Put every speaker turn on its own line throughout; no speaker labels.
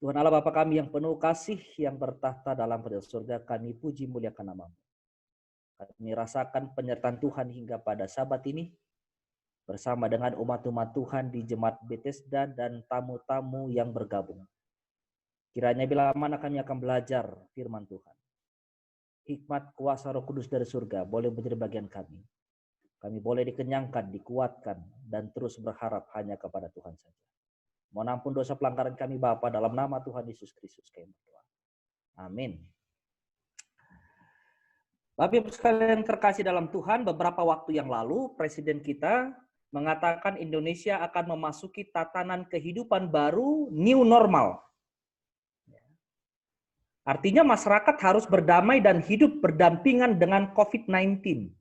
Tuhan Allah Bapa kami yang penuh kasih, yang bertahta dalam kerajaan surga, kami puji muliakan nama-Mu. Kami rasakan penyertaan Tuhan hingga pada Sabat ini, bersama dengan umat-umat Tuhan di Jemaat Bethesda dan tamu-tamu yang bergabung. Kiranya bila mana kami akan belajar firman Tuhan, hikmat kuasa Roh Kudus dari surga boleh menjadi bagian kami. Kami boleh dikenyangkan, dikuatkan, dan terus berharap hanya kepada Tuhan saja. Mohon ampun dosa pelanggaran kami Bapa, dalam nama Tuhan Yesus Kristus kami berdoa. Amin. Bapak Ibu sekalian terkasih dalam Tuhan, beberapa waktu yang lalu Presiden kita mengatakan Indonesia akan memasuki tatanan kehidupan baru, new normal. Artinya masyarakat harus berdamai dan hidup berdampingan dengan COVID-19.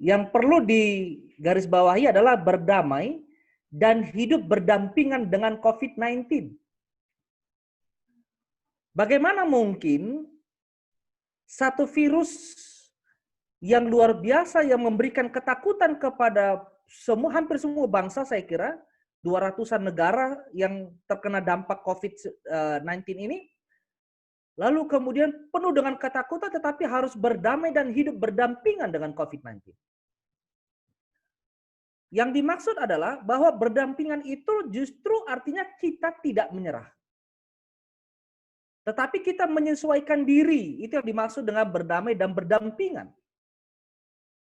Yang perlu digarisbawahi adalah berdamai dan hidup berdampingan dengan COVID-19. Bagaimana mungkin satu virus yang luar biasa yang memberikan ketakutan kepada hampir semua bangsa, saya kira 200-an negara yang terkena dampak COVID-19 ini, lalu kemudian penuh dengan ketakutan tetapi harus berdamai dan hidup berdampingan dengan COVID-19. Yang dimaksud adalah bahwa berdampingan itu justru artinya kita tidak menyerah. Tetapi kita menyesuaikan diri, itu yang dimaksud dengan berdamai dan berdampingan.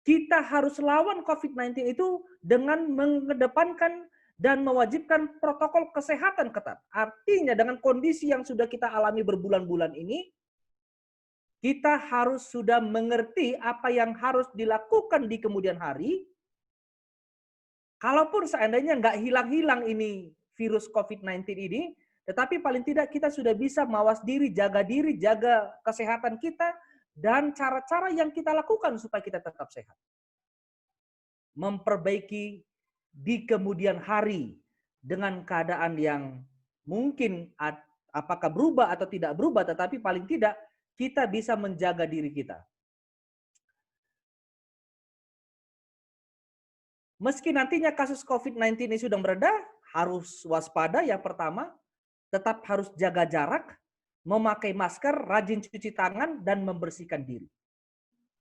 Kita harus lawan COVID-19 itu dengan mengedepankan dan mewajibkan protokol kesehatan ketat. Artinya dengan kondisi yang sudah kita alami berbulan-bulan ini, kita harus sudah mengerti apa yang harus dilakukan di kemudian hari. Kalaupun seandainya nggak hilang-hilang ini virus COVID-19 ini, tetapi paling tidak kita sudah bisa mawas diri, jaga kesehatan kita, dan cara-cara yang kita lakukan supaya kita tetap sehat. Memperbaiki di kemudian hari dengan keadaan yang mungkin apakah berubah atau tidak berubah, tetapi paling tidak kita bisa menjaga diri kita. Meski nantinya kasus COVID-19 ini sudah mereda, harus waspada yang pertama, tetap harus jaga jarak, memakai masker, rajin cuci tangan, dan membersihkan diri.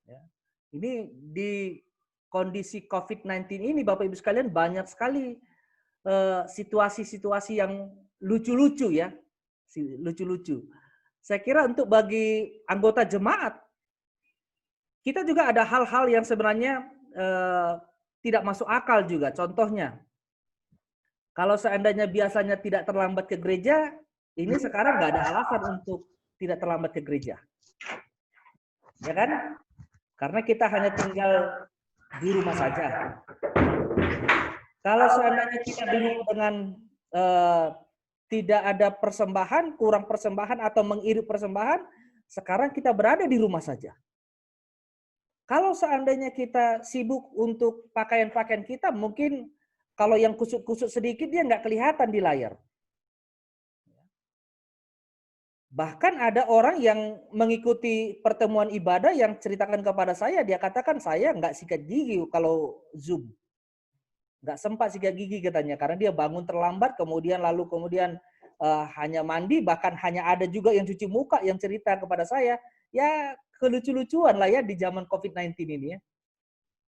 Ya. Ini di kondisi COVID-19 ini, Bapak Ibu sekalian, banyak sekali situasi-situasi yang lucu-lucu ya. Lucu-lucu. Saya kira untuk bagi anggota jemaat, kita juga ada hal-hal yang sebenarnya tidak masuk akal juga. Contohnya, kalau seandainya biasanya tidak terlambat ke gereja, ini sekarang nggak ada alasan untuk tidak terlambat ke gereja. Ya kan? Karena kita hanya tinggal di rumah saja. Kalau seandainya kita bingung dengan tidak ada persembahan, kurang persembahan atau mengirit persembahan, sekarang kita berada di rumah saja. Kalau seandainya kita sibuk untuk pakaian-pakaian kita, mungkin kalau yang kusut-kusut sedikit dia nggak kelihatan di layar. Bahkan ada orang yang mengikuti pertemuan ibadah yang ceritakan kepada saya, dia katakan saya nggak sikat gigi kalau Zoom. Nggak sempat sikat gigi katanya, karena dia bangun terlambat, kemudian hanya mandi, bahkan hanya ada juga yang cuci muka yang cerita kepada saya, ya kelucu-lucuan lah ya di zaman COVID-19 ini ya.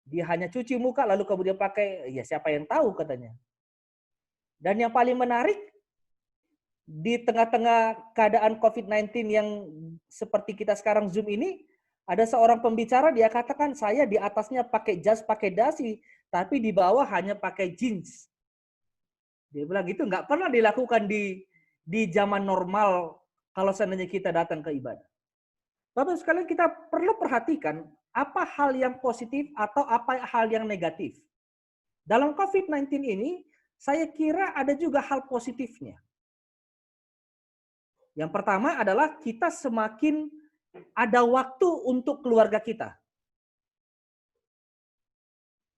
Dia hanya cuci muka lalu kemudian pakai, ya siapa yang tahu katanya. Dan yang paling menarik, di tengah-tengah keadaan COVID-19 yang seperti kita sekarang Zoom ini, ada seorang pembicara, dia katakan saya di atasnya pakai jas, pakai dasi, tapi di bawah hanya pakai jeans. Dia bilang gitu, nggak pernah dilakukan di zaman normal kalau seandainya kita datang ke ibadah. Bapak sekalian, kita perlu perhatikan apa hal yang positif atau apa hal yang negatif. Dalam COVID-19 ini, saya kira ada juga hal positifnya. Yang pertama adalah kita semakin ada waktu untuk keluarga kita.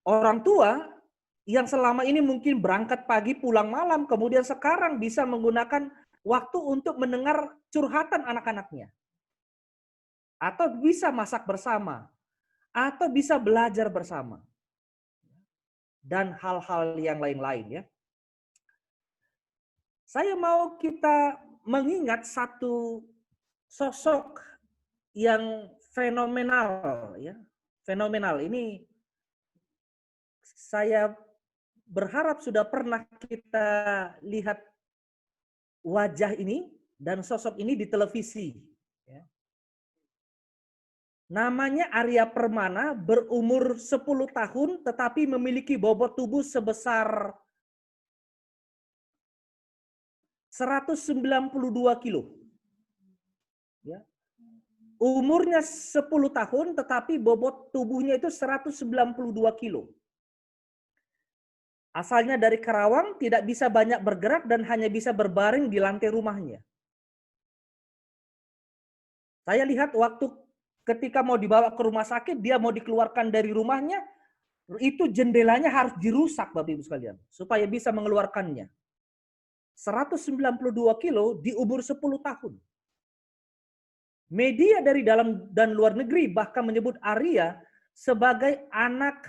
Orang tua yang selama ini mungkin berangkat pagi pulang malam, kemudian sekarang bisa menggunakan waktu untuk mendengar curhatan anak-anaknya. Atau bisa masak bersama. Atau bisa belajar bersama. Dan hal-hal yang lain-lain ya. Saya mau kita mengingat satu sosok yang fenomenal, ya. Fenomenal. Ini saya berharap sudah pernah kita lihat wajah ini dan sosok ini di televisi. Ya. Namanya Arya Permana, berumur 10 tahun tetapi memiliki bobot tubuh sebesar 192 kilo. Ya. Umurnya 10 tahun tetapi bobot tubuhnya itu 192 kilo. Asalnya dari Karawang, tidak bisa banyak bergerak dan hanya bisa berbaring di lantai rumahnya. Saya lihat waktu ketika mau dibawa ke rumah sakit, dia mau dikeluarkan dari rumahnya, itu jendelanya harus dirusak Bapak Ibu sekalian, supaya bisa mengeluarkannya. 192 kilo di umur 10 tahun. Media dari dalam dan luar negeri bahkan menyebut Arya sebagai anak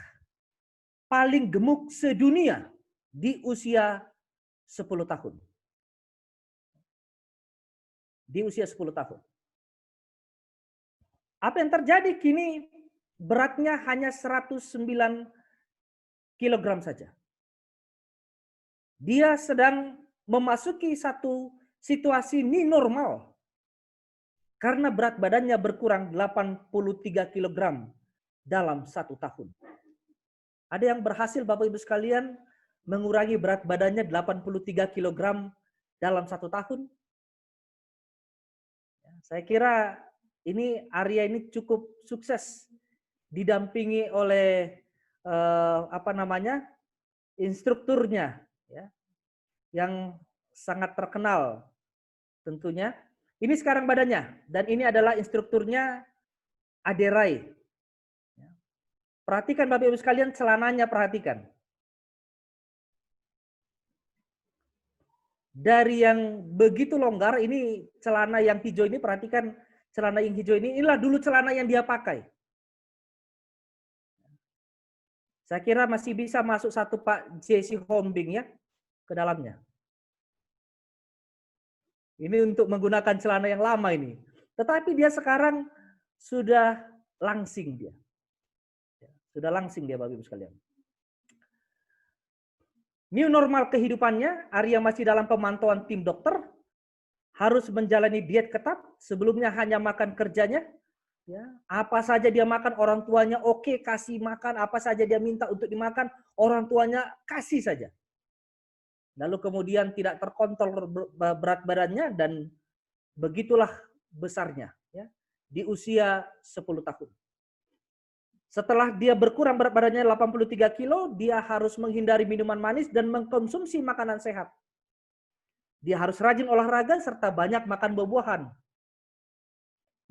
paling gemuk sedunia di usia 10 tahun. Di usia 10 tahun. Apa yang terjadi kini beratnya hanya 109 kilogram saja. Dia sedang memasuki satu situasi new normal karena berat badannya berkurang 83 kilogram dalam 1 tahun. Ada yang berhasil Bapak Ibu sekalian mengurangi berat badannya 83 kilogram dalam 1 tahun? Saya kira ini Arya ini cukup sukses didampingi oleh instrukturnya, ya, yang sangat terkenal tentunya. Ini sekarang badannya dan ini adalah instrukturnya Aderai. Perhatikan Bapak Ibu sekalian celananya, perhatikan. Dari yang begitu longgar, ini celana yang hijau ini, perhatikan celana yang hijau ini, inilah dulu celana yang dia pakai. Saya kira masih bisa masuk satu Pak Jesse Hombing ya ke dalamnya. Ini untuk menggunakan celana yang lama ini. Tetapi dia sekarang sudah langsing dia. Sudah langsing dia Bapak Ibu sekalian. New normal kehidupannya, Arya masih dalam pemantauan tim dokter, harus menjalani diet ketat, sebelumnya hanya makan kerjanya, ya, apa saja dia makan, orang tuanya oke, kasih makan, apa saja dia minta untuk dimakan, orang tuanya kasih saja. Lalu kemudian tidak terkontrol berat badannya dan begitulah besarnya, ya, di usia 10 tahun. Setelah dia berkurang berat badannya 83 kilo, dia harus menghindari minuman manis dan mengkonsumsi makanan sehat. Dia harus rajin olahraga serta banyak makan buah-buahan.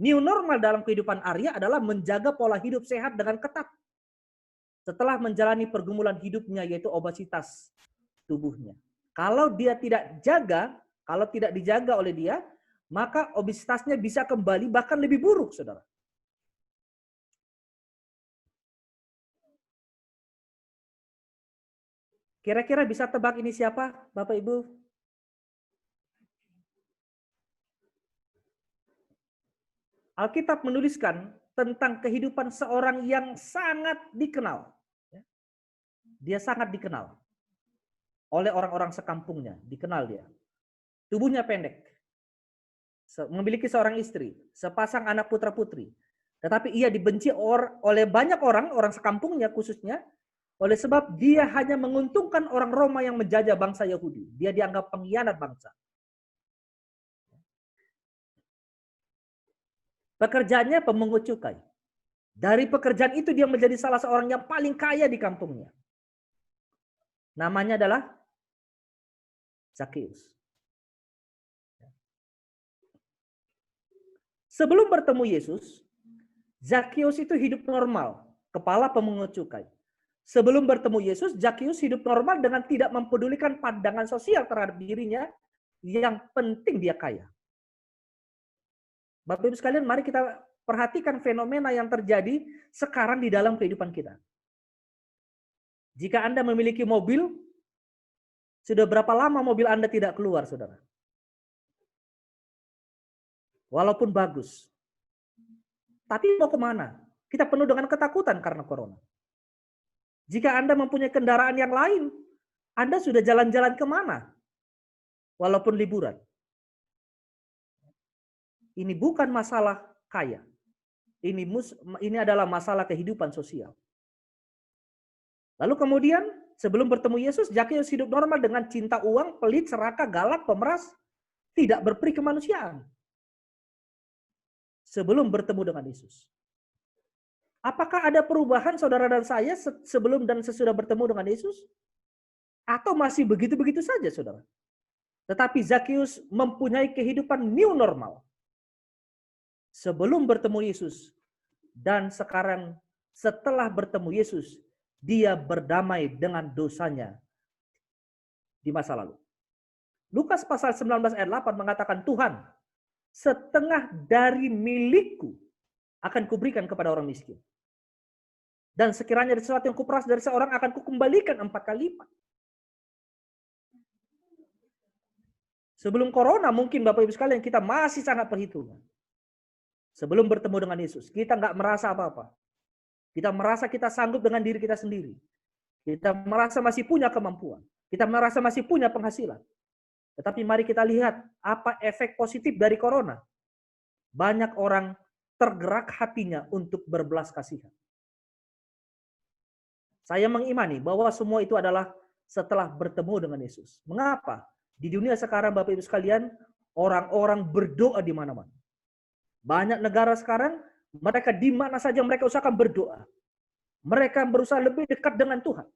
New normal dalam kehidupan Arya adalah menjaga pola hidup sehat dengan ketat. Setelah menjalani pergumulan hidupnya yaitu obesitas tubuhnya. Kalau dia tidak jaga, kalau tidak dijaga oleh dia, maka obesitasnya bisa kembali bahkan lebih buruk, saudara. Kira-kira bisa tebak ini siapa, Bapak Ibu? Alkitab menuliskan tentang kehidupan seorang yang sangat dikenal. Dia sangat dikenal oleh orang-orang sekampungnya, dikenal dia. Tubuhnya pendek, memiliki seorang istri, sepasang anak putra-putri. Tetapi ia dibenci oleh banyak orang sekampungnya khususnya, oleh sebab dia hanya menguntungkan orang Roma yang menjajah bangsa Yahudi. Dia dianggap pengkhianat bangsa. Pekerjaannya pemungut cukai. Dari pekerjaan itu dia menjadi salah seorang yang paling kaya di kampungnya. Namanya adalah Zakheus. Sebelum bertemu Yesus, Zakheus itu hidup normal, kepala pemungut cukai. Sebelum bertemu Yesus, Zakheus hidup normal dengan tidak mempedulikan pandangan sosial terhadap dirinya, yang penting dia kaya. Bapak Ibu sekalian, mari kita perhatikan fenomena yang terjadi sekarang di dalam kehidupan kita. Jika Anda memiliki mobil, Sudah berapa lama mobil Anda tidak keluar, saudara? Walaupun bagus. Tapi mau kemana? Kita penuh dengan ketakutan karena corona. Jika Anda mempunyai kendaraan yang lain, Anda sudah jalan-jalan kemana? Walaupun liburan. Ini bukan masalah kaya. Ini adalah masalah kehidupan sosial. Lalu kemudian sebelum bertemu Yesus, Zakheus hidup normal dengan cinta uang, pelit, serakah, galak, pemeras, tidak berperi kemanusiaan. Sebelum bertemu dengan Yesus. Apakah ada perubahan saudara dan saya sebelum dan sesudah bertemu dengan Yesus? Atau masih begitu-begitu saja, saudara? Tetapi Zakheus mempunyai kehidupan new normal. Sebelum bertemu Yesus. Dan sekarang setelah bertemu Yesus, dia berdamai dengan dosanya di masa lalu. Lukas pasal 19 ayat 8 mengatakan, Tuhan, setengah dari milikku akan kuberikan kepada orang miskin. Dan sekiranya ada sesuatu yang kuperas dari seorang akan kukembalikan 4 kali lipat. Sebelum corona mungkin Bapak Ibu sekalian kita masih sangat perhitungan. Sebelum bertemu dengan Yesus, kita nggak merasa apa-apa. Kita merasa kita sanggup dengan diri kita sendiri. Kita merasa masih punya kemampuan. Kita merasa masih punya penghasilan. Tetapi mari kita lihat apa efek positif dari corona. Banyak orang tergerak hatinya untuk berbelas kasihan. Saya mengimani bahwa semua itu adalah setelah bertemu dengan Yesus. Mengapa? Di dunia sekarang Bapak Ibu sekalian, orang-orang berdoa di mana-mana. Banyak negara sekarang, mereka di mana saja mereka usahakan berdoa. Mereka berusaha lebih dekat dengan Tuhan.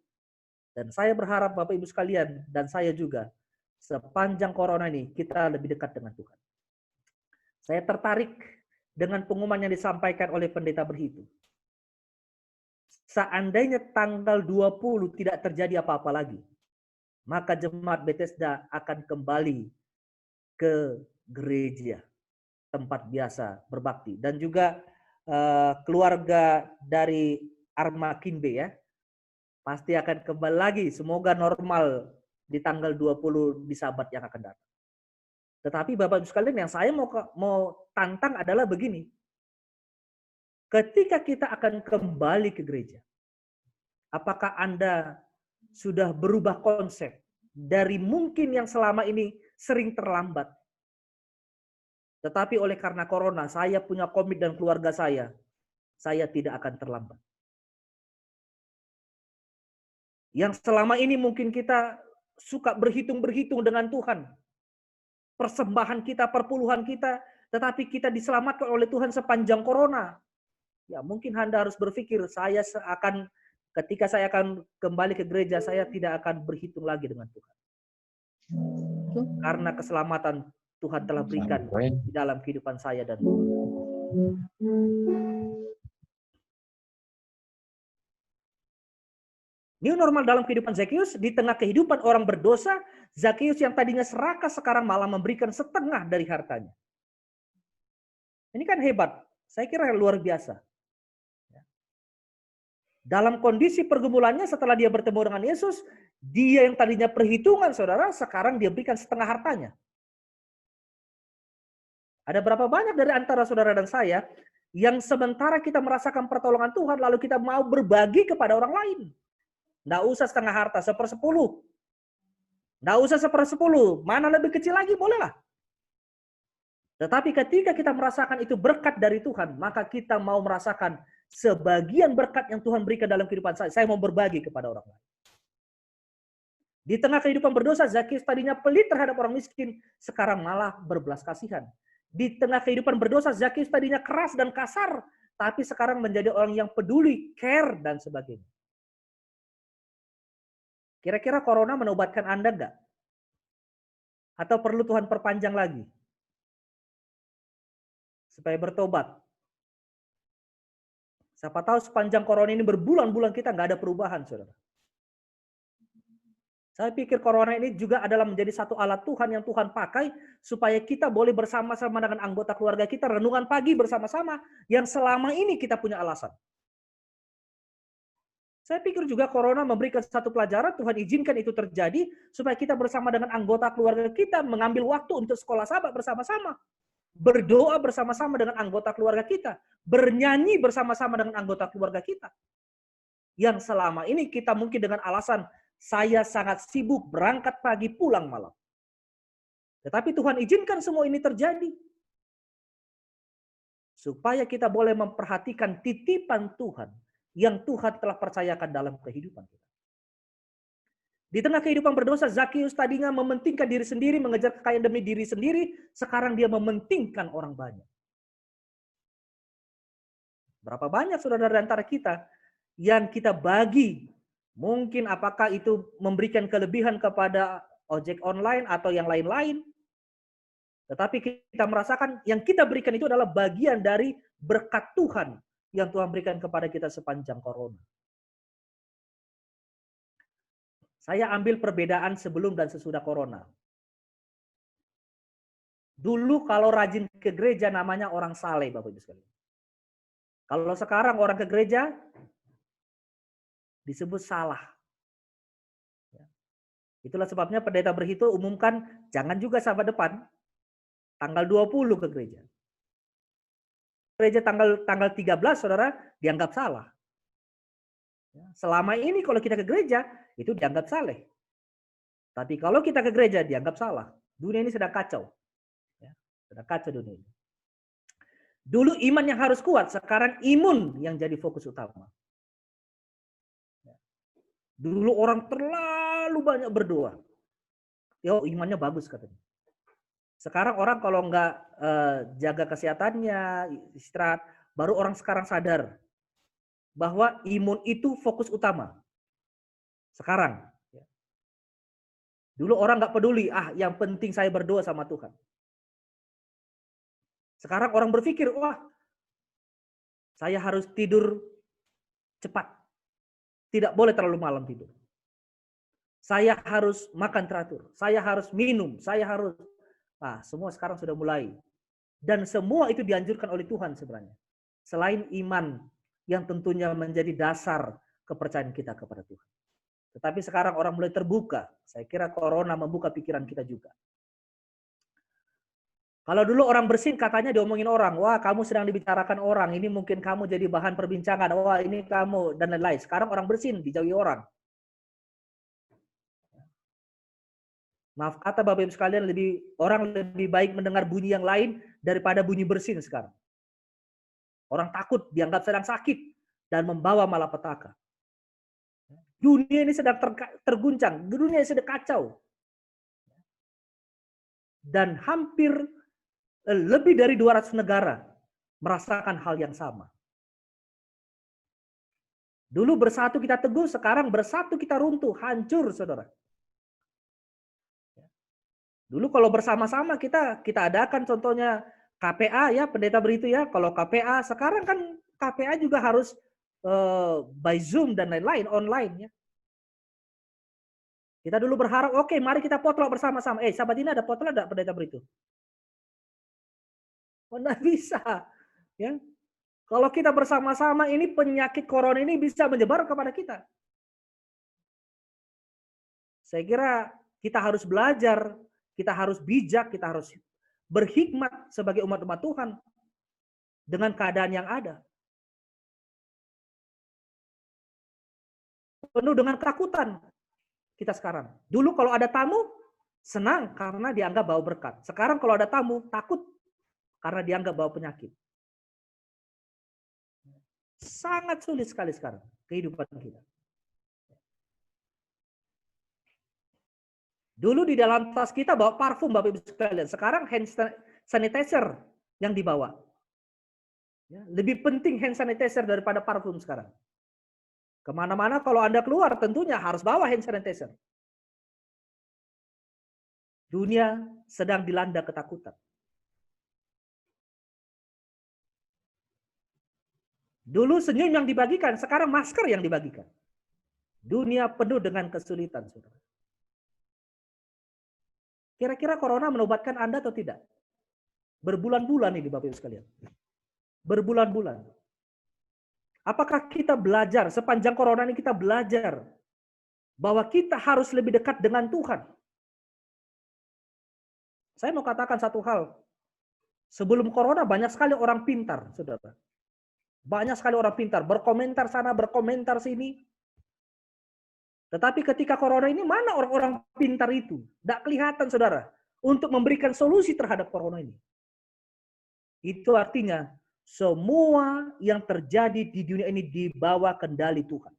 Dan saya berharap Bapak Ibu sekalian, dan saya juga, sepanjang corona ini, kita lebih dekat dengan Tuhan. Saya tertarik dengan pengumuman yang disampaikan oleh pendeta berhitung. Seandainya tanggal 20 tidak terjadi apa-apa lagi, maka jemaat Bethesda akan kembali ke gereja, tempat biasa berbakti. Dan juga keluarga dari Arma Kinbe ya, pasti akan kembali lagi. Semoga normal di tanggal 20 di Sabat yang akan datang. Tetapi Bapak Ibu sekalian, yang saya mau tantang adalah begini. Ketika kita akan kembali ke gereja, apakah Anda sudah berubah konsep dari mungkin yang selama ini sering terlambat? Tetapi oleh karena corona, saya punya komit dan keluarga saya tidak akan terlambat. Yang selama ini mungkin kita suka berhitung-berhitung dengan Tuhan. Persembahan kita, perpuluhan kita, tetapi kita diselamatkan oleh Tuhan sepanjang corona. Ya mungkin Anda harus berpikir, ketika saya akan kembali ke gereja, saya tidak akan berhitung lagi dengan Tuhan. Karena keselamatan Tuhan telah berikan di dalam kehidupan saya dan Tuhan. New normal dalam kehidupan Zakheus, di tengah kehidupan orang berdosa, Zakheus yang tadinya serakah sekarang malah memberikan setengah dari hartanya. Ini kan hebat. Saya kira luar biasa. Dalam kondisi pergumulannya setelah dia bertemu dengan Yesus, dia yang tadinya perhitungan, saudara, sekarang dia berikan setengah hartanya. Ada berapa banyak dari antara saudara dan saya yang sementara kita merasakan pertolongan Tuhan, lalu kita mau berbagi kepada orang lain. Nggak usah setengah harta, 1/10. Nggak usah 1/10. Mana lebih kecil lagi, bolehlah. Tetapi ketika kita merasakan itu berkat dari Tuhan, maka kita mau merasakan sebagian berkat yang Tuhan berikan dalam kehidupan saya. Saya mau berbagi kepada orang lain. Di tengah kehidupan berdosa, Zakheus tadinya pelit terhadap orang miskin, sekarang malah berbelas kasihan. Di tengah kehidupan berdosa, Zakheus tadinya keras dan kasar, tapi sekarang menjadi orang yang peduli, care, dan sebagainya. Kira-kira corona menobatkan Anda enggak? Atau perlu Tuhan perpanjang lagi? Supaya bertobat. Siapa tahu sepanjang corona ini berbulan-bulan kita nggak ada perubahan, saudara. Saya pikir corona ini juga adalah menjadi satu alat Tuhan yang Tuhan pakai supaya kita boleh bersama-sama dengan anggota keluarga kita renungan pagi bersama-sama yang selama ini kita punya alasan. Saya pikir juga corona memberikan satu pelajaran, Tuhan izinkan itu terjadi supaya kita bersama dengan anggota keluarga kita mengambil waktu untuk sekolah sahabat bersama-sama. Berdoa bersama-sama dengan anggota keluarga kita. Bernyanyi bersama-sama dengan anggota keluarga kita. Yang selama ini kita mungkin dengan alasan saya sangat sibuk berangkat pagi pulang malam. Tetapi Tuhan izinkan semua ini terjadi. Supaya kita boleh memperhatikan titipan Tuhan yang Tuhan telah percayakan dalam kehidupan kita. Di tengah kehidupan berdosa, Zakius tadinya mementingkan diri sendiri, mengejar kekayaan demi diri sendiri, sekarang dia mementingkan orang banyak. Berapa banyak saudara di antara kita yang kita bagi, mungkin apakah itu memberikan kelebihan kepada ojek online atau yang lain-lain, tetapi kita merasakan yang kita berikan itu adalah bagian dari berkat Tuhan yang Tuhan berikan kepada kita sepanjang corona. Saya ambil perbedaan sebelum dan sesudah corona. Dulu kalau rajin ke gereja namanya orang saleh, Bapak Ibu sekalian. Kalau sekarang orang ke gereja disebut salah. Itulah sebabnya pendeta berhitu umumkan jangan juga sahabat depan tanggal 20 ke gereja. Gereja tanggal 13 saudara dianggap salah. Selama ini kalau kita ke gereja itu dianggap saleh. Tapi kalau kita ke gereja dianggap salah. Dunia ini sedang kacau. Sedang kacau dunia ini. Dulu iman yang harus kuat, sekarang imun yang jadi fokus utama. Dulu orang terlalu banyak berdoa. Yo, imannya bagus katanya. Sekarang orang kalau nggak jaga kesehatannya, istirahat, baru orang sekarang sadar bahwa imun itu fokus utama. Sekarang. Dulu orang nggak peduli, yang penting saya berdoa sama Tuhan. Sekarang orang berpikir, wah, saya harus tidur cepat. Tidak boleh terlalu malam tidur. Saya harus makan teratur. Saya harus minum. Saya harus... semua sekarang sudah mulai. Dan semua itu dianjurkan oleh Tuhan sebenarnya. Selain iman yang tentunya menjadi dasar kepercayaan kita kepada Tuhan. Tetapi sekarang orang mulai terbuka. Saya kira corona membuka pikiran kita juga. Kalau dulu orang bersin katanya diomongin orang. Wah, kamu sedang dibicarakan orang. Ini mungkin kamu jadi bahan perbincangan. Wah, ini kamu dan lain-lain. Sekarang orang bersin, dijauhi orang. Maaf kata Bapak Ibu sekalian, orang lebih baik mendengar bunyi yang lain daripada bunyi bersin sekarang. Orang takut dianggap sedang sakit dan membawa malapetaka. Dunia ini sedang terguncang, dunia ini sedang kacau. Dan hampir lebih dari 200 negara merasakan hal yang sama. Dulu bersatu kita teguh, sekarang bersatu kita runtuh, hancur saudara. Dulu kalau bersama-sama kita adakan contohnya KPA ya, pendeta beritu ya. Kalau KPA sekarang kan KPA juga harus by Zoom dan lain-lain online ya. Kita dulu berharap oke, mari kita potlok bersama-sama. Sahabat ini ada potlok enggak pendeta beritu? Oh, enggak bisa. Ya. Kalau kita bersama-sama ini penyakit corona ini bisa menyebar kepada kita. Saya kira kita harus belajar, kita harus bijak, kita harus berhikmat sebagai umat-umat Tuhan dengan keadaan yang ada. Penuh dengan ketakutan kita sekarang. Dulu kalau ada tamu, senang karena dianggap bawa berkat. Sekarang kalau ada tamu, takut karena dianggap bawa penyakit. Sangat sulit sekali sekarang kehidupan kita. Dulu di dalam tas kita bawa parfum Bapak Ibu sekalian. Sekarang hand sanitizer yang dibawa. Ya, lebih penting hand sanitizer daripada parfum sekarang. Kemana-mana kalau Anda keluar tentunya harus bawa hand sanitizer. Dunia sedang dilanda ketakutan. Dulu senyum yang dibagikan, sekarang masker yang dibagikan. Dunia penuh dengan kesulitan, saudara. Kira-kira corona menobatkan Anda atau tidak? Berbulan-bulan ini Bapak Ibu sekalian. Berbulan-bulan. Apakah kita belajar, sepanjang corona ini kita belajar bahwa kita harus lebih dekat dengan Tuhan? Saya mau katakan satu hal. Sebelum corona banyak sekali orang pintar, saudara. Banyak sekali orang pintar, berkomentar sana, berkomentar sini. Tetapi ketika corona ini, mana orang-orang pintar itu? Tidak kelihatan, saudara. Untuk memberikan solusi terhadap corona ini. Itu artinya, semua yang terjadi di dunia ini di bawah kendali Tuhan.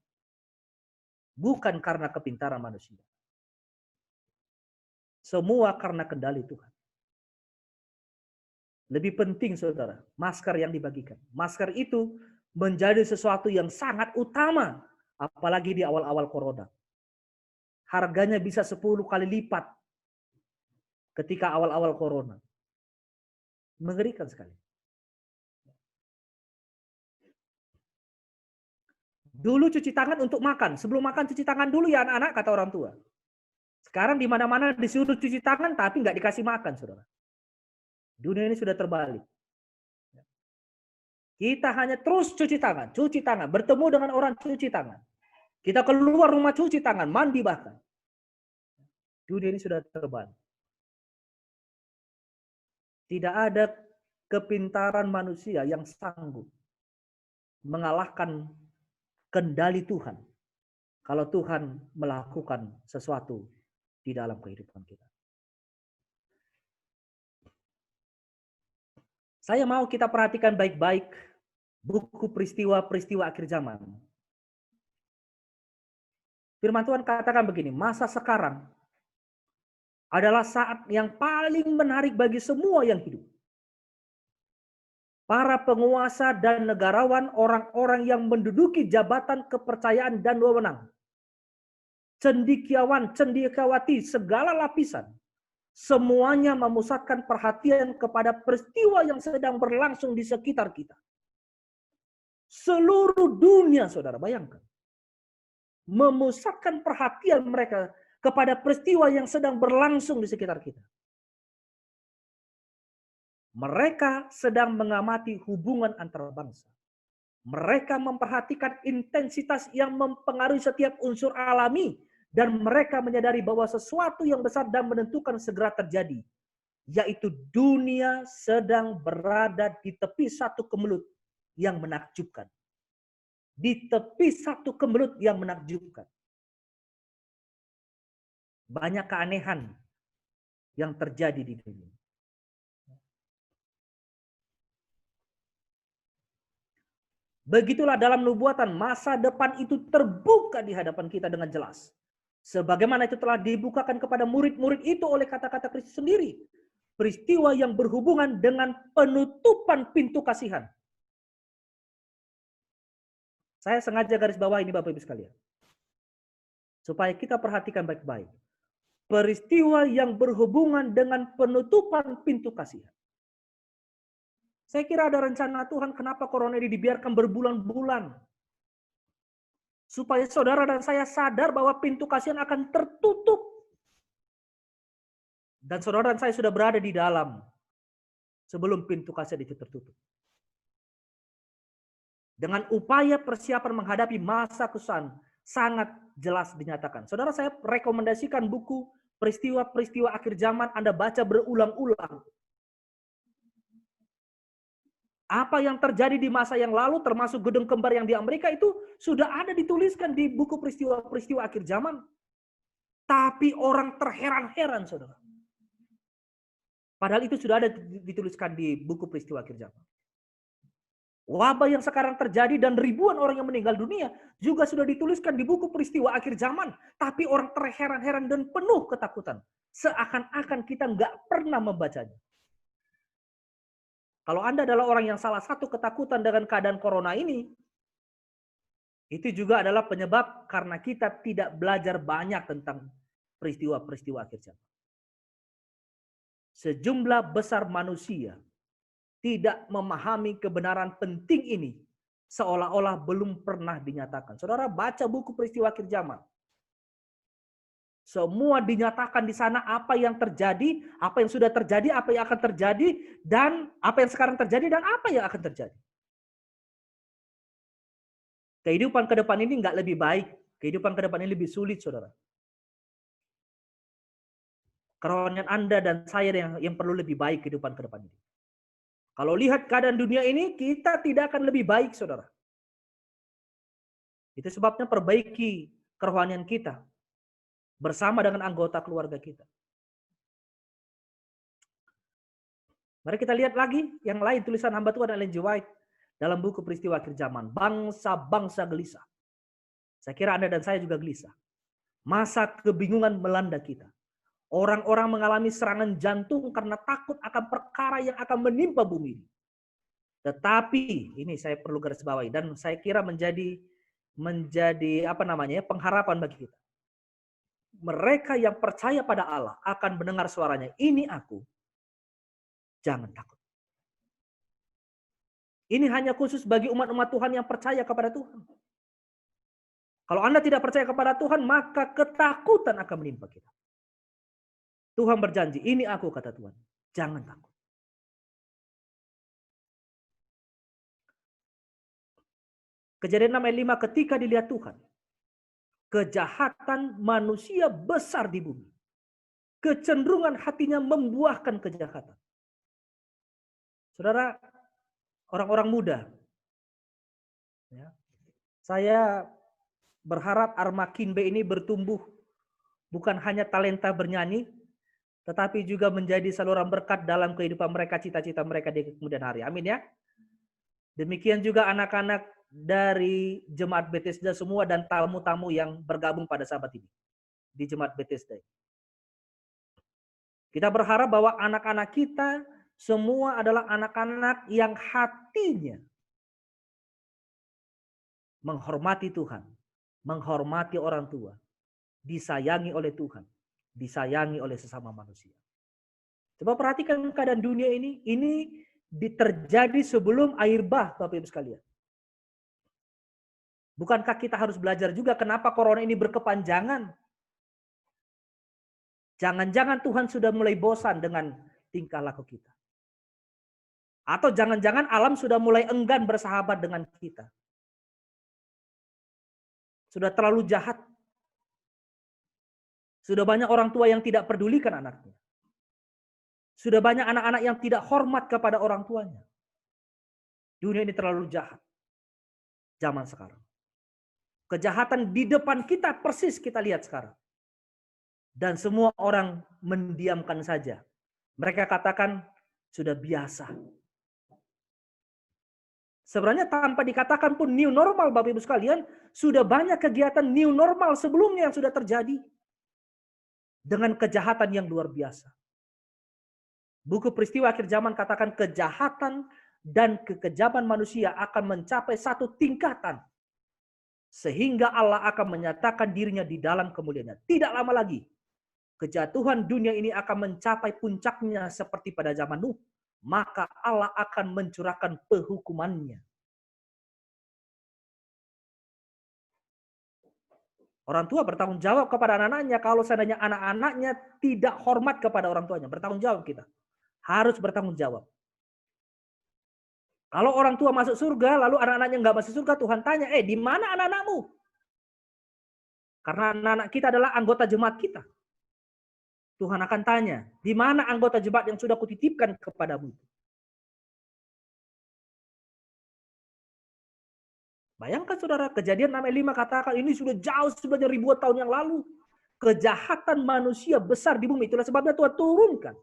Bukan karena kepintaran manusia. Semua karena kendali Tuhan. Lebih penting, saudara, masker yang dibagikan. Masker itu menjadi sesuatu yang sangat utama, apalagi di awal-awal corona. Harganya bisa 10 kali lipat ketika awal-awal corona. Mengerikan sekali. Dulu cuci tangan untuk makan. Sebelum makan cuci tangan dulu ya anak-anak, kata orang tua. Sekarang di mana-mana disuruh cuci tangan tapi nggak dikasih makan, saudara. Dunia ini sudah terbalik. Kita hanya terus cuci tangan, bertemu dengan orang cuci tangan. Kita keluar rumah cuci tangan, mandi bahkan. Dunia ini sudah terbalik. Tidak ada kepintaran manusia yang sanggup mengalahkan kendali Tuhan. Kalau Tuhan melakukan sesuatu di dalam kehidupan kita. Saya mau kita perhatikan baik-baik buku peristiwa-peristiwa akhir zaman. Firman Tuhan katakan begini, masa sekarang adalah saat yang paling menarik bagi semua yang hidup. Para penguasa dan negarawan, orang-orang yang menduduki jabatan kepercayaan dan wewenang. Cendekiawan, cendekiawati, segala lapisan. Semuanya memusatkan perhatian kepada peristiwa yang sedang berlangsung di sekitar kita. Seluruh dunia, saudara, bayangkan. Memusatkan perhatian mereka kepada peristiwa yang sedang berlangsung di sekitar kita. Mereka sedang mengamati hubungan antar bangsa. Mereka memperhatikan intensitas yang mempengaruhi setiap unsur alami. Dan mereka menyadari bahwa sesuatu yang besar dan menentukan segera terjadi. Yaitu dunia sedang berada di tepi satu kemelut yang menakjubkan. Di tepi satu kemelut yang menakjubkan. Banyak keanehan yang terjadi di dunia. Begitulah dalam nubuatan, masa depan itu terbuka di hadapan kita dengan jelas. Sebagaimana itu telah dibukakan kepada murid-murid itu oleh kata-kata Kristus sendiri. Peristiwa yang berhubungan dengan penutupan pintu kasihan. Saya sengaja garis bawah ini Bapak Ibu sekalian. Supaya kita perhatikan baik-baik. Peristiwa yang berhubungan dengan penutupan pintu kasihan. Saya kira ada rencana Tuhan kenapa corona ini dibiarkan berbulan-bulan. Supaya saudara dan saya sadar bahwa pintu kasihan akan tertutup. Dan saudara dan saya sudah berada di dalam sebelum pintu kasihan itu tertutup. Dengan upaya persiapan menghadapi masa kesusahan sangat jelas dinyatakan. Saudara, saya rekomendasikan buku peristiwa-peristiwa akhir zaman Anda baca berulang-ulang. Apa yang terjadi di masa yang lalu termasuk gedung kembar yang di Amerika itu sudah ada dituliskan di buku peristiwa-peristiwa akhir zaman. Tapi orang terheran-heran, saudara. Padahal itu sudah ada dituliskan di buku peristiwa akhir zaman. Wabah yang sekarang terjadi dan ribuan orang yang meninggal dunia juga sudah dituliskan di buku peristiwa akhir zaman. Tapi orang terheran-heran dan penuh ketakutan. Seakan-akan kita nggak pernah membacanya. Kalau Anda adalah orang yang salah satu ketakutan dengan keadaan corona ini, itu juga adalah penyebab karena kita tidak belajar banyak tentang peristiwa-peristiwa akhir zaman. Sejumlah besar manusia tidak memahami kebenaran penting ini seolah-olah belum pernah dinyatakan. Saudara baca buku peristiwa akhir zaman. Semua dinyatakan di sana apa yang terjadi, apa yang sudah terjadi, apa yang akan terjadi, dan apa yang sekarang terjadi dan apa yang akan terjadi. Kehidupan ke depan ini nggak lebih baik. Kehidupan ke depan ini lebih sulit, saudara. Kerohanian Anda dan saya yang perlu lebih baik kehidupan ke depan ini. Kalau lihat keadaan dunia ini, kita tidak akan lebih baik, saudara. Itu sebabnya perbaiki kerohanian kita bersama dengan anggota keluarga kita. Mari kita lihat lagi yang lain, tulisan hamba Tuhan Ellen G. White dalam buku Peristiwa Akhir Zaman. Bangsa-bangsa gelisah. Saya kira Anda dan saya juga gelisah. Masa kebingungan melanda kita. Orang-orang mengalami serangan jantung karena takut akan perkara yang akan menimpa bumi ini. Tetapi ini saya perlu garis bawahi dan saya kira menjadi pengharapan bagi kita. Mereka yang percaya pada Allah akan mendengar suaranya. Ini aku. Jangan takut. Ini hanya khusus bagi umat-umat Tuhan yang percaya kepada Tuhan. Kalau Anda tidak percaya kepada Tuhan, maka ketakutan akan menimpa kita. Tuhan berjanji, ini aku kata Tuhan. Jangan takut. Kejadian 6 ayat 5, ketika dilihat Tuhan, kejahatan manusia besar di bumi. Kecenderungan hatinya membuahkan kejahatan. Saudara, orang-orang muda, ya, saya berharap Arma Kinbe ini bertumbuh bukan hanya talenta bernyanyi, tetapi juga menjadi saluran berkat dalam kehidupan mereka, cita-cita mereka di kemudian hari. Amin ya. Demikian juga anak-anak dari Jemaat Bethesda semua dan tamu-tamu yang bergabung pada sahabat ini di Jemaat Bethesda. Kita berharap bahwa anak-anak kita semua adalah anak-anak yang hatinya menghormati Tuhan, menghormati orang tua, disayangi oleh Tuhan, disayangi oleh sesama manusia. Coba perhatikan keadaan dunia ini terjadi sebelum air bah, Bapak Ibu sekalian. Bukankah kita harus belajar juga kenapa corona ini berkepanjangan? Jangan-jangan Tuhan sudah mulai bosan dengan tingkah laku kita. Atau jangan-jangan alam sudah mulai enggan bersahabat dengan kita. Sudah terlalu jahat. Sudah banyak orang tua yang tidak pedulikan anaknya. Sudah banyak anak-anak yang tidak hormat kepada orang tuanya. Dunia ini terlalu jahat. Zaman sekarang. Kejahatan di depan kita persis kita lihat sekarang. Dan semua orang mendiamkan saja. Mereka katakan sudah biasa. Sebenarnya tanpa dikatakan pun new normal, Bapak Ibu sekalian, sudah banyak kegiatan new normal sebelumnya yang sudah terjadi. Dengan kejahatan yang luar biasa. Buku Peristiwa Akhir Zaman katakan kejahatan dan kekejaman manusia akan mencapai satu tingkatan. Sehingga Allah akan menyatakan dirinya di dalam kemuliaannya. Tidak lama lagi. Kejatuhan dunia ini akan mencapai puncaknya seperti pada zaman Nuh. Maka Allah akan mencurahkan penghukumannya. Orang tua bertanggung jawab kepada anak-anaknya. Kalau seandainya anak-anaknya tidak hormat kepada orang tuanya. Bertanggung jawab kita. Harus bertanggung jawab. Kalau orang tua masuk surga, lalu anak-anaknya nggak masuk surga, Tuhan tanya, di mana anak-anakmu? Karena anak-anak kita adalah anggota jemaat kita. Tuhan akan tanya, di mana anggota jemaat yang sudah kutitipkan kepadamu? Bayangkan saudara, Kejadian 6 ayat 5 katakan ini sudah jauh sebenarnya ribuan tahun yang lalu. Kejahatan manusia besar di bumi. Itulah sebabnya Tuhan turunkan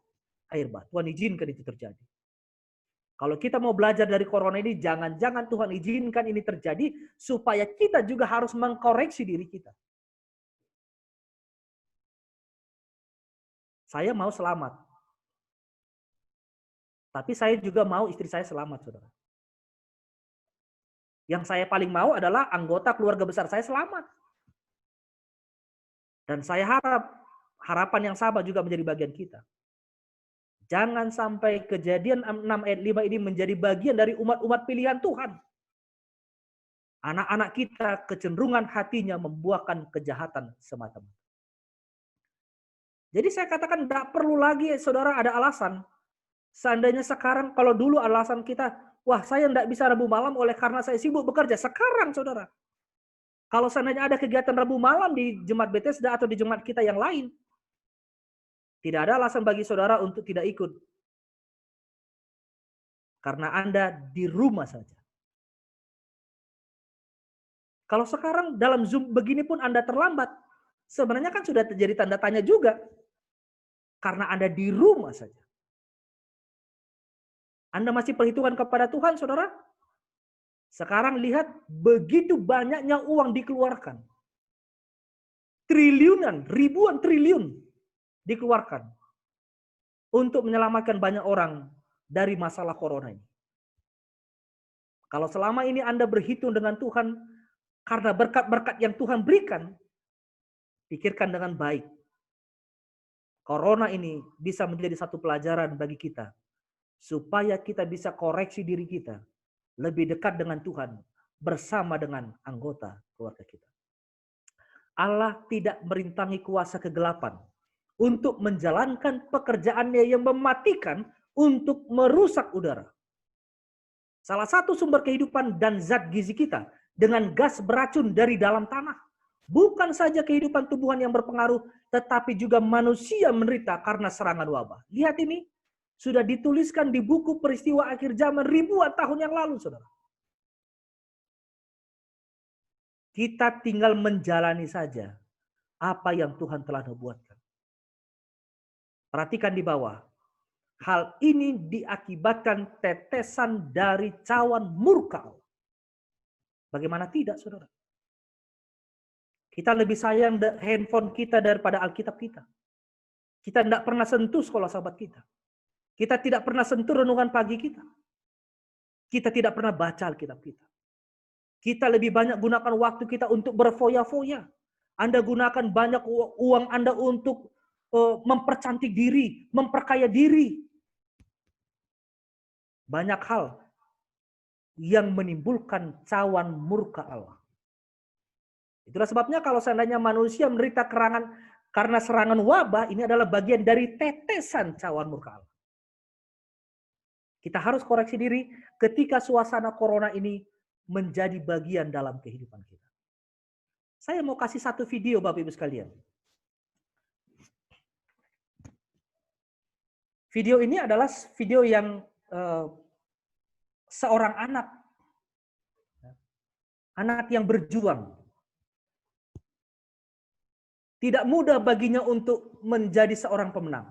air bah. Tuhan izinkan itu terjadi. Kalau kita mau belajar dari corona ini, jangan-jangan Tuhan izinkan ini terjadi supaya kita juga harus mengkoreksi diri kita. Saya mau selamat. Tapi saya juga mau istri saya selamat, saudara. Yang saya paling mau adalah anggota keluarga besar saya selamat. Dan saya harap harapan yang sama juga menjadi bagian kita. Jangan sampai Kejadian 6 ayat 5 ini menjadi bagian dari umat-umat pilihan Tuhan. Anak-anak kita kecenderungan hatinya membuahkan kejahatan semata-mata. Jadi saya katakan tidak perlu lagi saudara ada alasan. Seandainya sekarang kalau dulu alasan kita, wah saya tidak bisa Rabu malam oleh karena saya sibuk bekerja. Sekarang saudara, Kalau seandainya ada kegiatan Rabu malam di Jemaat Bethesda atau di jemaat kita yang lain, tidak ada alasan bagi saudara untuk tidak ikut. Karena Anda di rumah saja. Kalau sekarang dalam Zoom begini pun Anda terlambat, sebenarnya kan sudah terjadi tanda tanya juga. Karena Anda di rumah saja. Anda masih perhitungan kepada Tuhan, saudara? Sekarang lihat begitu banyaknya uang dikeluarkan. Triliunan, ribuan triliun dikeluarkan untuk menyelamatkan banyak orang dari masalah corona ini. Kalau selama ini Anda berhitung dengan Tuhan karena berkat-berkat yang Tuhan berikan, pikirkan dengan baik. Corona ini bisa menjadi satu pelajaran bagi kita supaya kita bisa koreksi diri kita lebih dekat dengan Tuhan bersama dengan anggota keluarga kita. Allah tidak merintangi kuasa kegelapan untuk menjalankan pekerjaannya yang mematikan untuk merusak udara. Salah satu sumber kehidupan dan zat gizi kita dengan gas beracun dari dalam tanah. Bukan saja kehidupan tumbuhan yang berpengaruh, tetapi juga manusia menderita karena serangan wabah. Lihat ini, sudah dituliskan di buku peristiwa akhir zaman ribuan tahun yang lalu, saudara. Kita tinggal menjalani saja apa yang Tuhan telah nubuatkan. Perhatikan di bawah. Hal ini diakibatkan tetesan dari cawan murka Allah. Bagaimana tidak, saudara? Kita lebih sayang handphone kita daripada Alkitab kita. Kita tidak pernah sentuh sekolah sahabat kita. Kita tidak pernah sentuh renungan pagi kita. Kita tidak pernah baca Alkitab kita. Kita lebih banyak gunakan waktu kita untuk berfoya-foya. Anda gunakan banyak uang Anda untuk mempercantik diri, memperkaya diri. Banyak hal yang menimbulkan cawan murka Allah. Itulah sebabnya kalau seandainya manusia menderita karena serangan wabah, ini adalah bagian dari tetesan cawan murka Allah. Kita harus koreksi diri ketika suasana corona ini menjadi bagian dalam kehidupan kita. Saya mau kasih satu video Bapak Ibu sekalian. Video ini adalah video yang seorang anak yang berjuang. Tidak mudah baginya untuk menjadi seorang pemenang.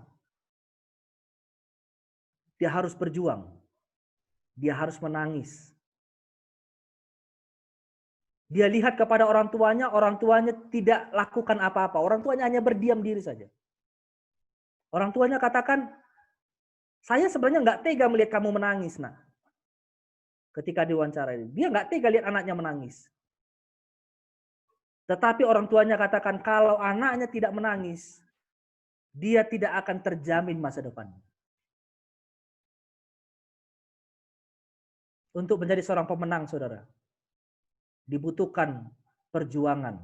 Dia harus berjuang. Dia harus menangis. Dia lihat kepada orang tuanya tidak lakukan apa-apa. Orang tuanya hanya berdiam diri saja. Orang tuanya katakan, saya sebenarnya nggak tega melihat kamu menangis, nak. Ketika diwawancara, dia nggak tega lihat anaknya menangis. Tetapi orang tuanya katakan, kalau anaknya tidak menangis, dia tidak akan terjamin masa depannya. Untuk menjadi seorang pemenang, saudara, dibutuhkan perjuangan.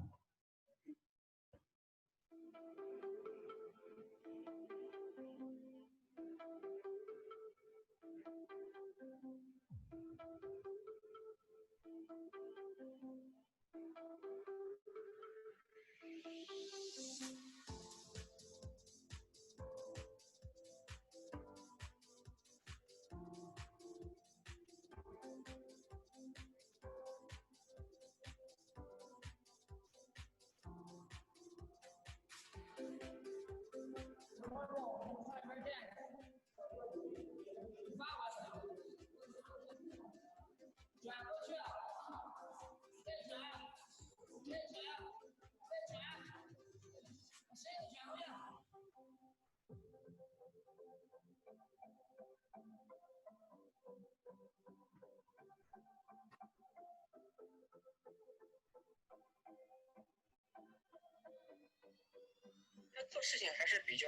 做事情还是比较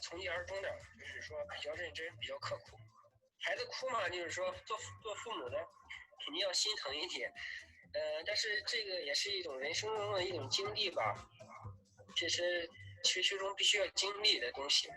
从一而终的，就是说比较认真，比较刻苦。孩子哭嘛，就是说做父母的肯定要心疼一点，但是这个也是一种人生中的一种经历吧，这是其中必须要经历的东西。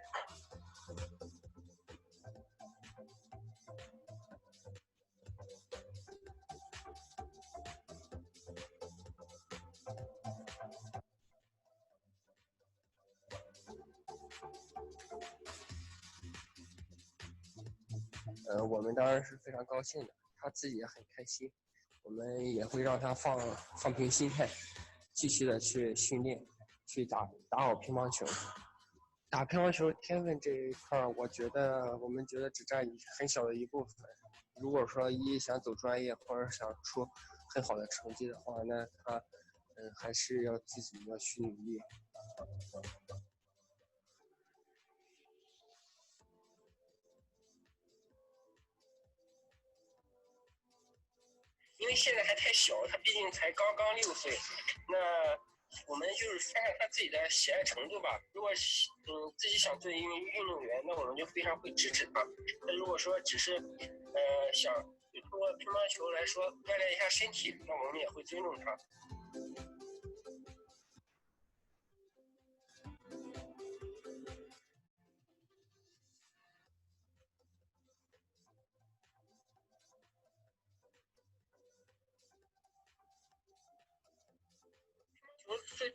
我们当然是非常高兴的，他自己也很开心，我们也会让他放平心态，继续的去训练，去打好乒乓球。打乒乓球天分这一块，我们觉得只占很小的一部分。如果说想走专业或者想出很好的成绩的话，那他还是要自己要去努力。因为现在还太小，他毕竟才刚6岁，那我们就是看看他自己的喜爱程度吧。如果自己想做一名运动员，那我们就非常会支持他。那如果说只是想通过乒乓球来说锻炼一下身体，那我们也会尊重他。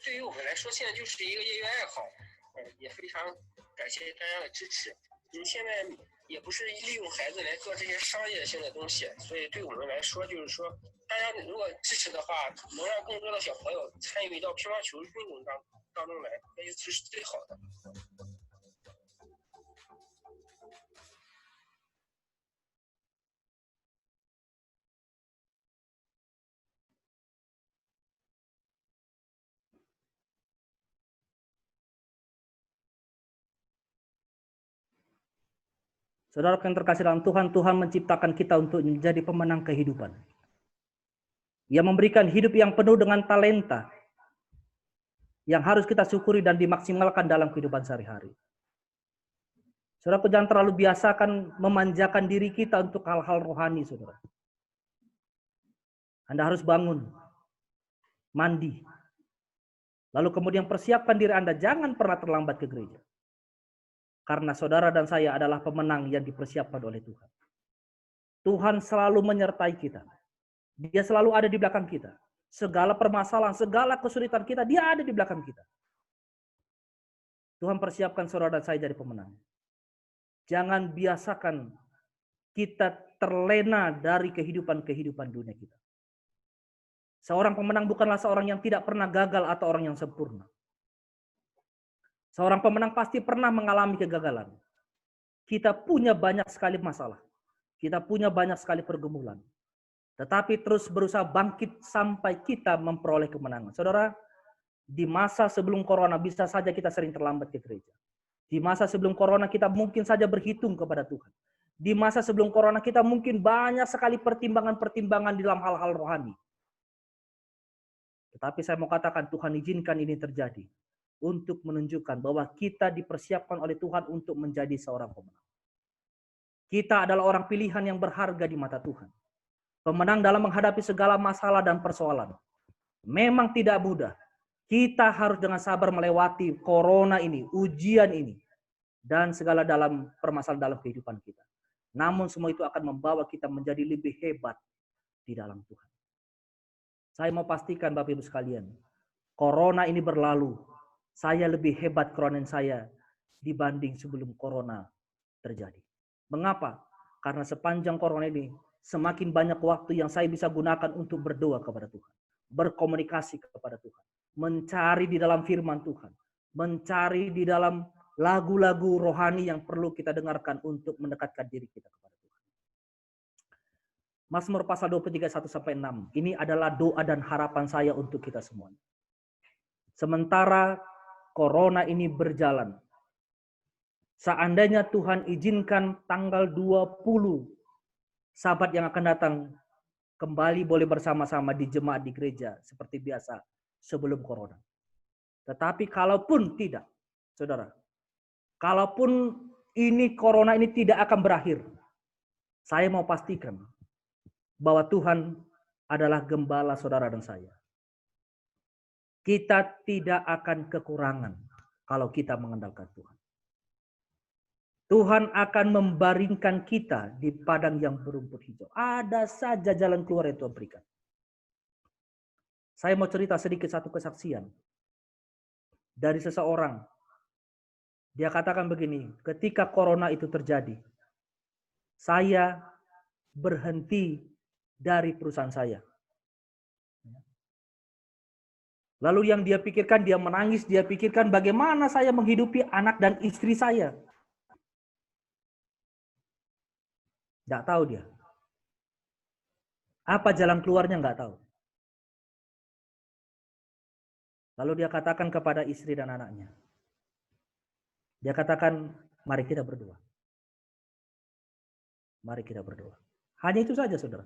对于我们来说，现在就是一个业余爱好，也非常感谢大家的支持。现在也不是利用孩子来做这些商业性的东西，所以对我们来说，就是说，大家如果支持的话，能让更多的小朋友参与到乒乓球运动当中来，那就是最好的。
Saudara yang terkasih dalam Tuhan, Tuhan menciptakan kita untuk menjadi pemenang kehidupan. Ia memberikan hidup yang penuh dengan talenta yang harus kita syukuri dan dimaksimalkan dalam kehidupan sehari-hari. Saudara, jangan terlalu biasakan memanjakan diri kita untuk hal-hal rohani, saudara. Anda harus bangun, mandi, lalu kemudian persiapkan diri Anda, jangan pernah terlambat ke gereja. Karena saudara dan saya adalah pemenang yang dipersiapkan oleh Tuhan. Tuhan selalu menyertai kita. Dia selalu ada di belakang kita. Segala permasalahan, segala kesulitan kita, dia ada di belakang kita. Tuhan persiapkan saudara dan saya jadi pemenang. Jangan biasakan kita terlena dari kehidupan dunia kita. Seorang pemenang bukanlah seorang yang tidak pernah gagal atau orang yang sempurna. Seorang pemenang pasti pernah mengalami kegagalan. Kita punya banyak sekali masalah. Kita punya banyak sekali pergumulan. Tetapi terus berusaha bangkit sampai kita memperoleh kemenangan. Saudara, di masa sebelum corona bisa saja kita sering terlambat ke gereja. Di masa sebelum corona kita mungkin saja berhitung kepada Tuhan. Di masa sebelum corona kita mungkin banyak sekali pertimbangan-pertimbangan dalam hal-hal rohani. Tetapi saya mau katakan Tuhan izinkan ini terjadi untuk menunjukkan bahwa kita dipersiapkan oleh Tuhan untuk menjadi seorang pemenang. Kita adalah orang pilihan yang berharga di mata Tuhan. Pemenang dalam menghadapi segala masalah dan persoalan. Memang tidak mudah. Kita harus dengan sabar melewati corona ini, ujian ini, dan segala dalam permasalahan dalam kehidupan kita. Namun semua itu akan membawa kita menjadi lebih hebat di dalam Tuhan. Saya mau pastikan Bapak Ibu sekalian, corona ini berlalu. Saya lebih hebat kerohanian saya dibanding sebelum corona terjadi. Mengapa? Karena sepanjang corona ini semakin banyak waktu yang saya bisa gunakan untuk berdoa kepada Tuhan, berkomunikasi kepada Tuhan, mencari di dalam firman Tuhan, mencari di dalam lagu-lagu rohani yang perlu kita dengarkan untuk mendekatkan diri kita kepada Tuhan. Mazmur pasal 23 1-6. Ini adalah doa dan harapan saya untuk kita semua. Sementara corona ini berjalan, seandainya Tuhan izinkan tanggal 20 Sabat yang akan datang kembali boleh bersama-sama di jemaat di gereja seperti biasa sebelum corona. Tetapi kalaupun tidak, saudara, kalaupun ini corona ini tidak akan berakhir, saya mau pastikan bahwa Tuhan adalah gembala saudara dan saya. Kita tidak akan kekurangan kalau kita mengandalkan Tuhan. Tuhan akan membaringkan kita di padang yang berumput hijau. Ada saja jalan keluar yang Tuhan berikan. Saya mau cerita sedikit satu kesaksian dari seseorang Dia katakan begini, ketika corona itu terjadi, saya berhenti dari perusahaan saya. Lalu yang dia pikirkan, dia menangis, dia pikirkan bagaimana saya menghidupi anak dan istri saya. Nggak tahu dia. Apa jalan keluarnya nggak tahu. Lalu dia katakan kepada istri dan anaknya. Dia katakan, mari kita berdoa. Mari kita berdoa. Hanya itu saja, saudara.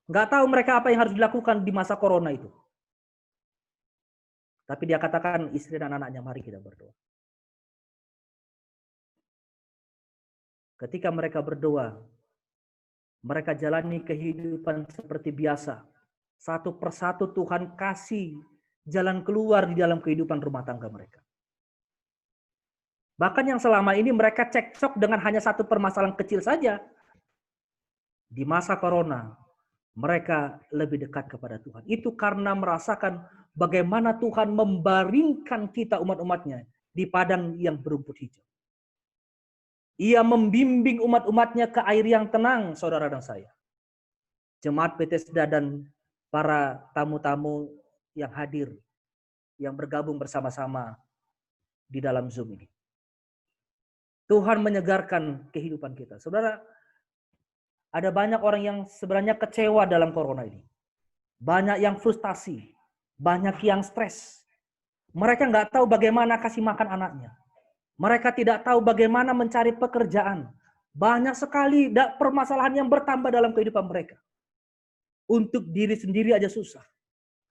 Nggak tahu mereka apa yang harus dilakukan di masa corona itu. Tapi dia katakan istri dan anaknya, mari kita berdoa. Ketika mereka berdoa, mereka jalani kehidupan seperti biasa. Satu persatu Tuhan kasih jalan keluar di dalam kehidupan rumah tangga mereka. Bahkan yang selama ini mereka cekcok dengan hanya satu permasalahan kecil saja. Di masa corona, mereka lebih dekat kepada Tuhan. Itu karena merasakan bagaimana Tuhan membaringkan kita umat-umatnya di padang yang berumput hijau. Ia membimbing umat-umatnya ke air yang tenang, saudara dan saya. Jemaat Bethesda dan para tamu-tamu yang hadir, yang bergabung bersama-sama di dalam Zoom ini. Tuhan menyegarkan kehidupan kita. Saudara, ada banyak orang yang sebenarnya kecewa dalam corona ini. Banyak yang frustasi, banyak yang stres. Mereka nggak tahu bagaimana kasih makan anaknya. Mereka tidak tahu bagaimana mencari pekerjaan. Banyak sekali permasalahan yang bertambah dalam kehidupan mereka. Untuk diri sendiri aja susah.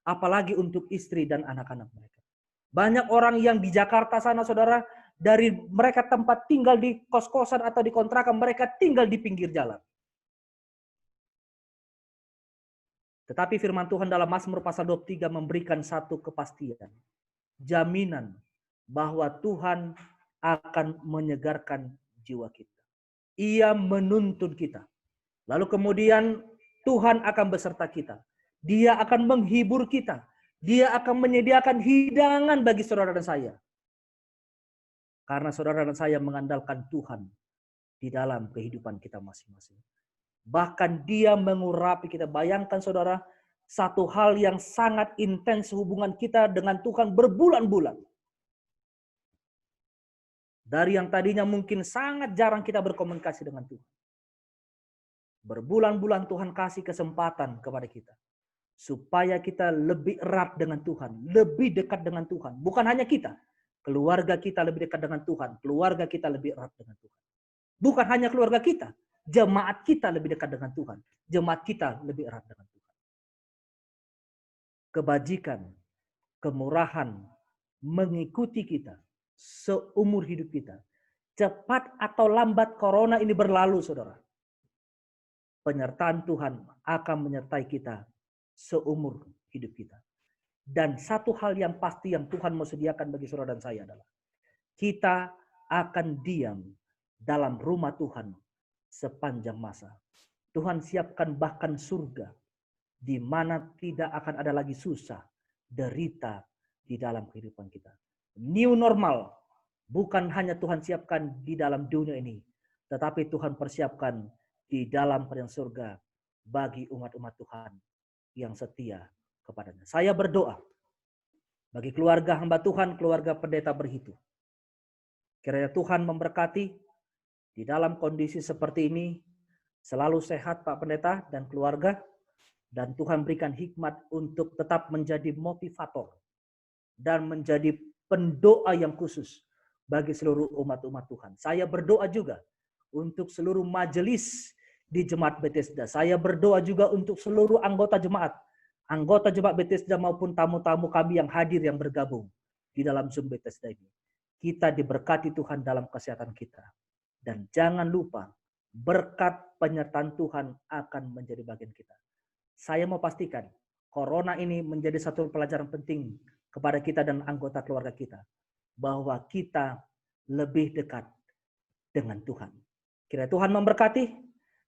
Apalagi untuk istri dan anak-anak mereka. Banyak orang yang di Jakarta sana, saudara, dari mereka tempat tinggal di kos-kosan atau di kontrakan, mereka tinggal di pinggir jalan. Tetapi firman Tuhan dalam Mazmur pasal 23 memberikan satu kepastian. Jaminan bahwa Tuhan akan menyegarkan jiwa kita. Ia menuntun kita. Lalu kemudian Tuhan akan beserta kita. Dia akan menghibur kita. Dia akan menyediakan hidangan bagi saudara dan saya. Karena saudara dan saya mengandalkan Tuhan di dalam kehidupan kita masing-masing. Bahkan dia mengurapi kita. Bayangkan saudara, satu hal yang sangat intens hubungan kita dengan Tuhan berbulan-bulan. Dari yang tadinya mungkin sangat jarang kita berkomunikasi dengan Tuhan. Berbulan-bulan Tuhan kasih kesempatan kepada kita. Supaya kita lebih erat dengan Tuhan. Lebih dekat dengan Tuhan. Bukan hanya kita. Keluarga kita lebih dekat dengan Tuhan. Keluarga kita lebih erat dengan Tuhan. Bukan hanya keluarga kita. Jemaat kita lebih dekat dengan Tuhan. Jemaat kita lebih erat dengan Tuhan. Kebajikan, kemurahan, mengikuti kita seumur hidup kita. Cepat atau lambat corona ini berlalu, saudara. Penyertaan Tuhan akan menyertai kita seumur hidup kita. Dan satu hal yang pasti yang Tuhan mau sediakan bagi saudara dan saya adalah kita akan diam dalam rumah Tuhan sepanjang masa. Tuhan siapkan bahkan surga di mana tidak akan ada lagi susah, derita di dalam kehidupan kita. New normal bukan hanya Tuhan siapkan di dalam dunia ini, tetapi Tuhan persiapkan di dalam kerajaan surga bagi umat-umat Tuhan yang setia kepadanya. Saya berdoa bagi keluarga hamba Tuhan, keluarga pendeta Berhitu. Kiranya Tuhan memberkati di dalam kondisi seperti ini, selalu sehat Pak Pendeta dan keluarga, dan Tuhan berikan hikmat untuk tetap menjadi motivator dan menjadi pendoa yang khusus bagi seluruh umat-umat Tuhan. Saya berdoa juga untuk seluruh majelis di Jemaat Bethesda. Saya berdoa juga untuk seluruh anggota Jemaat Bethesda maupun tamu-tamu kami yang hadir yang bergabung di dalam Zoom Bethesda ini. Kita diberkati Tuhan dalam kesehatan kita. Dan jangan lupa, berkat penyertaan Tuhan akan menjadi bagian kita. Saya mau pastikan, corona ini menjadi satu pelajaran penting kepada kita dan anggota keluarga kita. Bahwa kita lebih dekat dengan Tuhan. Kiranya Tuhan memberkati,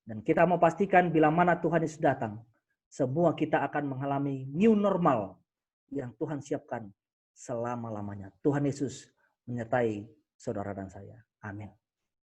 dan kita mau pastikan bila mana Tuhan Yesus datang, semua kita akan mengalami new normal yang Tuhan siapkan selama-lamanya. Tuhan Yesus menyertai saudara dan saya. Amin.